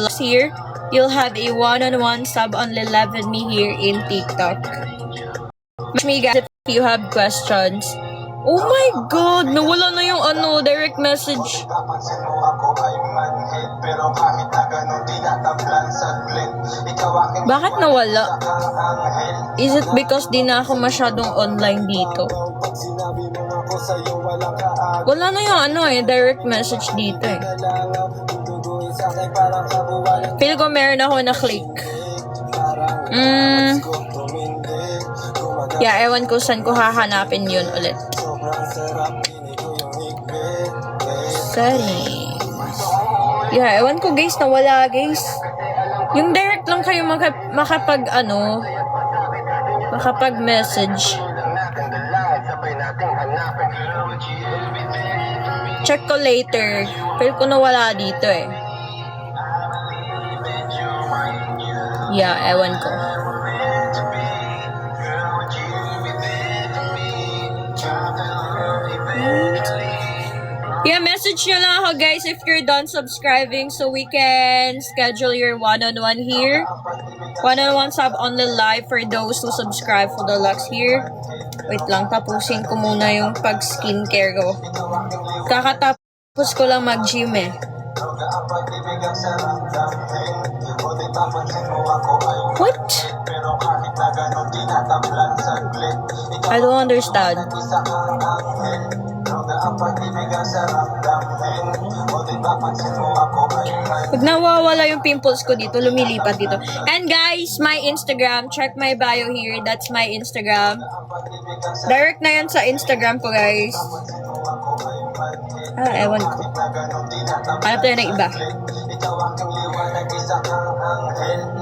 here, you'll have a one-on-one sub only live with me here in TikTok. Message me guys if you have questions. Oh my god, nawala na yung direct message. Bakit nawala? Is it because di na ako masyadong online dito? Wala na yung direct message dito eh. Feel ko meron ako na-click. Yeah, ewan ko saan ko hahanapin yun ulit. Sorry. Yeah, ewan ko guys, nawala guys. Yung direct lang kayo makapag-message. Check ko later. Pero ko nawala dito eh. Yeah, ewan ko. Yeah, message nyo lang ako guys if you're done subscribing so we can schedule your one-on-one here. One-on-one sub only live for those who subscribe for the Lux here. Wait lang, tapusin ko muna yung pag-skincare ko. Kakatapos ko lang mag-gym eh. What? I don't understand. Pag nawawala yung pimples ko dito, lumilipat dito. And guys, my Instagram, check my bio here. That's my Instagram. Direct na yan sa Instagram ko, guys. Ewan ko. Hanap tayo ng iba.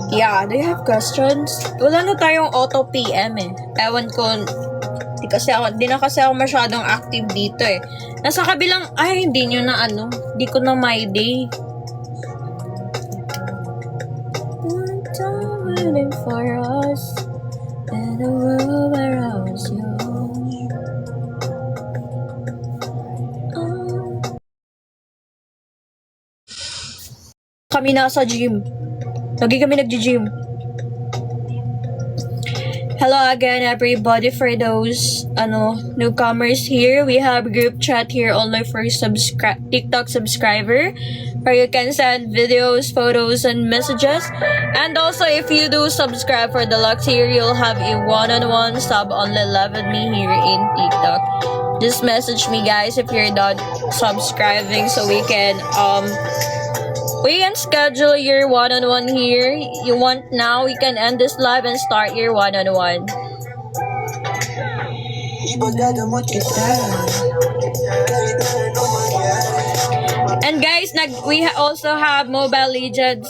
Yeah, do you have questions? Wala na tayong auto PM eh. Ewan ko. Di na kasi ako masyadong active dito eh. Nasa kabilang, hindi nyo na di ko na my day. Waiting for us and the world around you. Kami nasa gym. Lagi kami nag-gym. Hello again everybody. For those newcomers here, we have group chat here only for TikTok subscriber where you can send videos, photos, and messages. And also if you do subscribe for the Lux here, you'll have a one-on-one sub only live with me here in TikTok. Just message me guys if you're done subscribing so we can schedule your one-on-one here. You want now, we can end this live and start your one-on-one. And guys, we also have Mobile Legends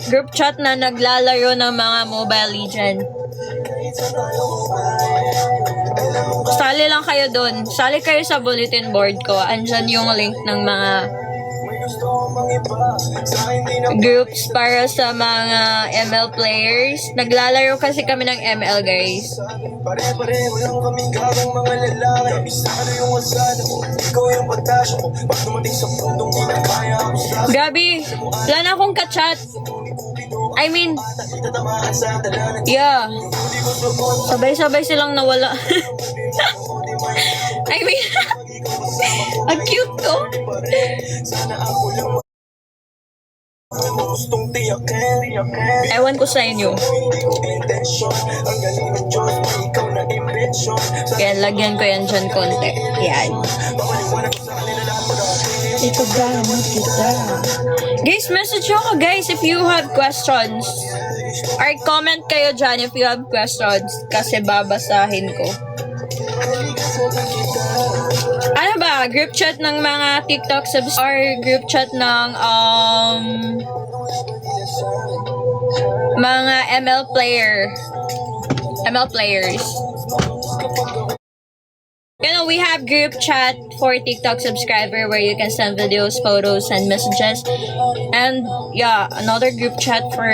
group chat na naglalaro ng mga Mobile Legends. Sali lang kayo dun. Sali kayo sa bulletin board ko. Andyan yung link ng mga groups para sa mga ML players. Naglalaro kasi kami ng ML, guys. Gabi, wala na akong ka-chat. I mean, yeah. Sabay-sabay silang nawala. I mean, ang cute ko. Ewan ko sa inyo. Kaya lagyan ko yan dyan konti. Yan. Guys, message ako guys if you have questions. Or comment kayo dyan if you have questions. Kasi babasahin ko. Ano ba? Group chat ng mga TikTok subs or group chat ng mga ML players. We have group chat for TikTok subscriber where you can send videos, photos, and messages. And yeah, another group chat for